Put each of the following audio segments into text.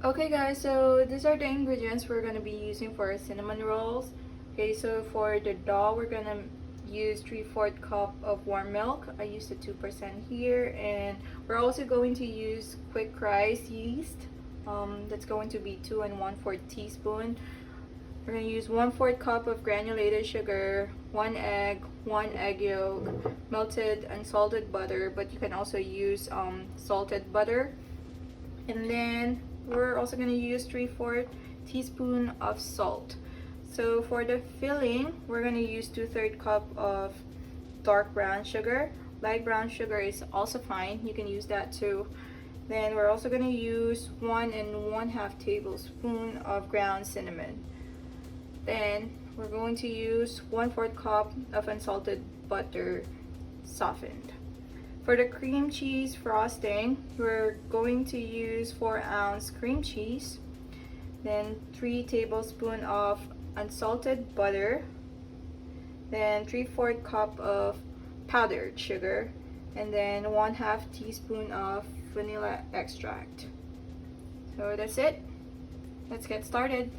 Okay guys, so these are the ingredients we're going to be using for our cinnamon rolls. Okay, so for the dough, we're going to use 3/4 cup of warm milk. I used the 2% here, and we're also going to use quick rise yeast. That's going to be 2 1/4 teaspoon. We're going to use 1/4 cup of granulated sugar, 1 egg, 1 egg yolk, melted unsalted butter, but you can also use salted butter. And then we're also going to use 3/4 teaspoon of salt. So for the filling, we're going to use 2/3 cup of dark brown sugar. Light brown sugar is also fine, you can use that too. Then we're also going to use 1 1/2 tablespoon of ground cinnamon. Then we're going to use 1/4 cup of unsalted butter softened. For the cream cheese frosting, we're going to use 4-ounce cream cheese, then 3 tablespoons of unsalted butter, then 3/4 cup of powdered sugar, and then 1/2 teaspoon of vanilla extract. So that's it. Let's get started.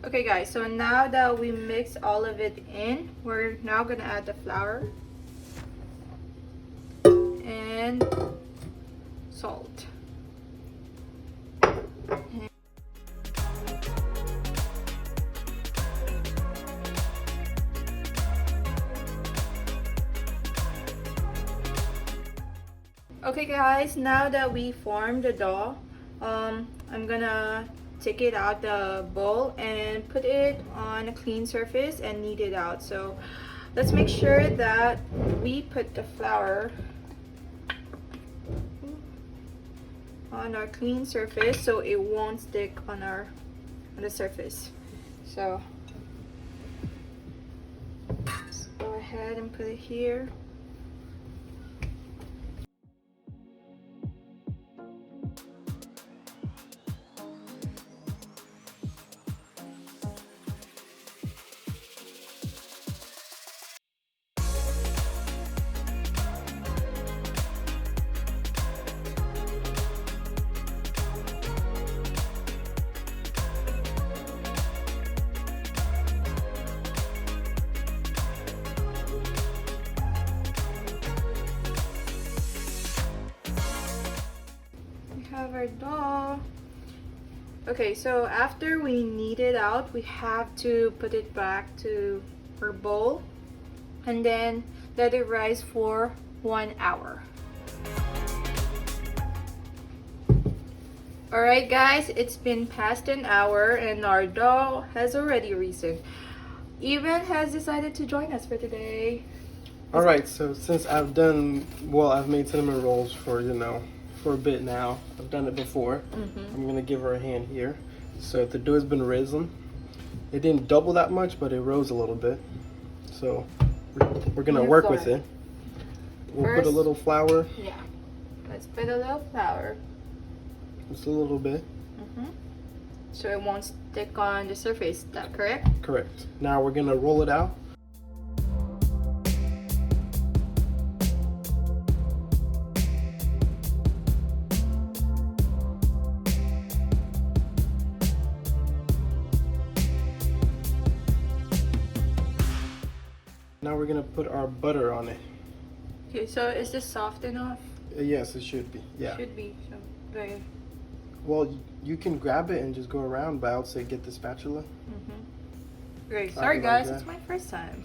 Okay guys, so now that we mix all of it in, we're now gonna add the flour and salt. Okay guys, now that we formed the dough, I'm gonna take it out the bowl and put it on a clean surface and knead it out. So let's make sure that we put the flour on our clean surface so it won't stick on the surface. So let's go ahead and put it here. Have our dough. Okay, so after we knead it out, we have to put it back to our bowl and then let it rise for 1 hour. Alright guys, it's been past an hour and our dough has already risen. Evan has decided to join us for today. Alright, so since I've made cinnamon rolls for, for a bit now. I've done it before. I'm gonna give her a hand here. So the dough has been risen. It didn't double that much, but it rose a little bit. So we're gonna work with it. We'll put a little flour. Yeah, let's put a little flour. Just a little bit. So it won't stick on the surface. Is that correct? Correct. Now we're gonna roll it out. Now we're gonna put our butter on it. Okay, so is this soft enough? Yes, it should be. Yeah. Should be. So very. Well, you can grab it and just go around, but I would say get the spatula. Great. Sorry guys, it's my first time.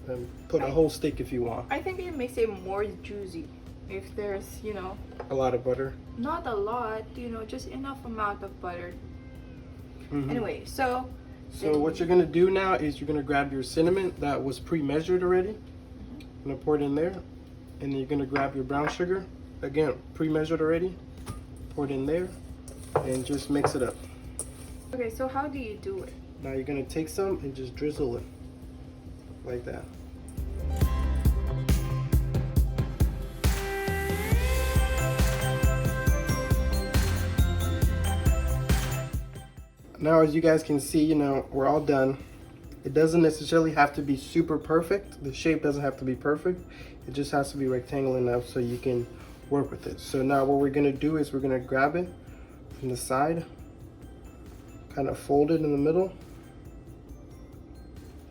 And put a whole stick if you want. I think it makes it more juicy if there's, a lot of butter. Not a lot, just enough amount of butter. Anyway, so what you're gonna do now is you're gonna grab your cinnamon that was pre-measured already. You're gonna pour it in there, and then you're gonna grab your brown sugar, again pre-measured already. Pour it in there. and just mix it up. Okay, so how do you do it? Now you're gonna take some and just drizzle it like that. Now, as you guys can see, you know, we're all done. It doesn't necessarily have to be super perfect. The shape doesn't have to be perfect. It just has to be rectangular enough so you can work with it. So now what we're gonna do is we're gonna grab it from the side, kind of fold it in the middle.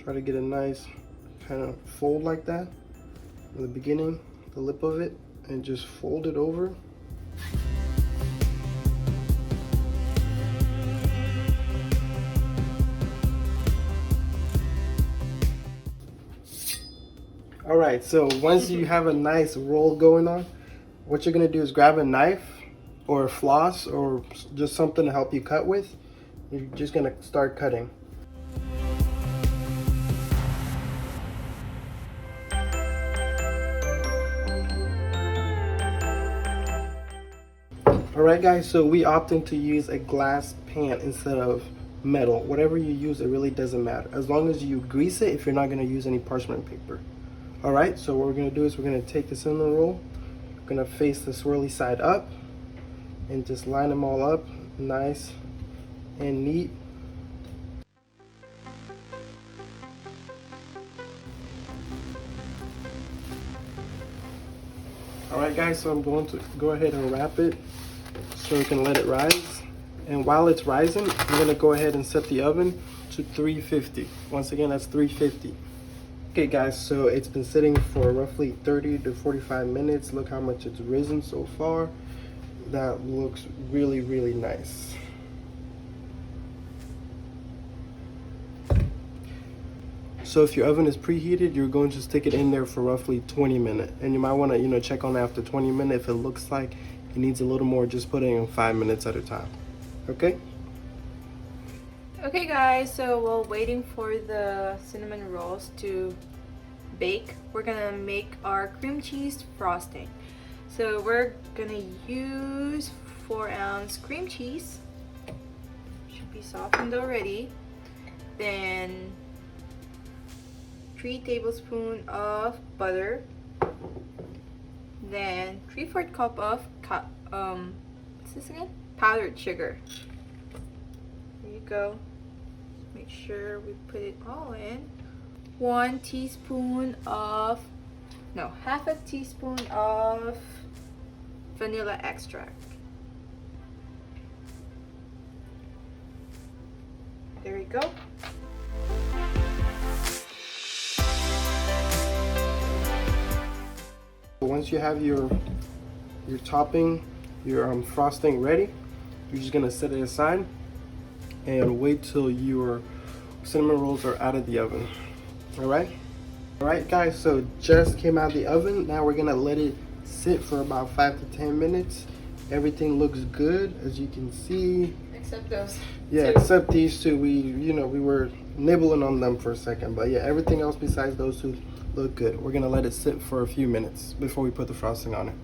Try to get a nice kind of fold like that in the beginning, the lip of it, and just fold it over. All right, so once you have a nice roll going on, what you're gonna do is grab a knife or a floss or just something to help you cut with. You're just gonna start cutting. All right, guys, so we opted to use a glass pan instead of metal. Whatever you use, it really doesn't matter. As long as you grease it if you're not gonna use any parchment paper. All right, so what we're gonna do is we're gonna take the cinnamon roll, we're gonna face the swirly side up and just line them all up nice and neat. All right, guys, so I'm going to go ahead and wrap it so we can let it rise. And while it's rising, I'm gonna go ahead and set the oven to 350. Once again, that's 350. Okay guys, so it's been sitting for roughly 30 to 45 minutes. Look how much it's risen so far. That looks really, really nice. So if your oven is preheated, you're going to stick it in there for roughly 20 minutes. And you might want to, you know, check on it after 20 minutes. If it looks like it needs a little more, just put it in 5 minutes at a time. Okay? Okay guys, so while waiting for the cinnamon rolls to bake, we're gonna make our cream cheese frosting. So we're gonna use 4-ounce cream cheese. Should be softened already. Then 3 tablespoons of butter. Then 3/4 cup of what's this again? Powdered sugar. There you go. Make sure we put it all in. 1 teaspoon of, no, half a teaspoon of vanilla extract. There we go. Once you have your topping, your frosting ready, you're just gonna set it aside and wait till your cinnamon rolls are out of the oven. All right guys, so just came out of the oven. Now we're gonna let it sit for about 5 to 10 minutes. Everything looks good, as you can see. Except those. Yeah, except these two. We were nibbling on them for a second, but yeah, everything else besides those two look good. We're gonna let it sit for a few minutes before we put the frosting on it.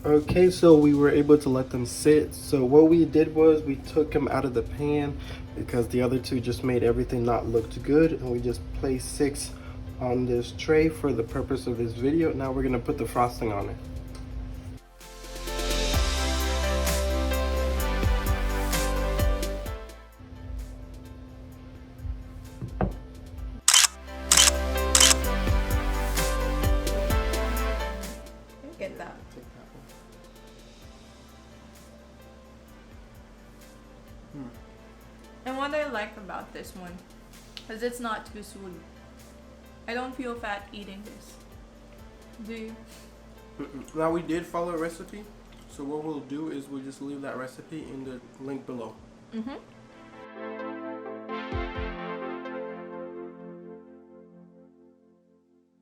Okay, so we were able to let them sit. So what we did was we took them out of the pan because the other two just made everything not look good, and we just placed 6 on this tray for the purpose of this video. Now we're gonna put the frosting on it. Get that. And what I like about this one is it's not too sweet. I don't feel fat eating this. Do you? Now we did follow a recipe, so what we'll do is we'll just leave that recipe in the link below. Mm-hmm.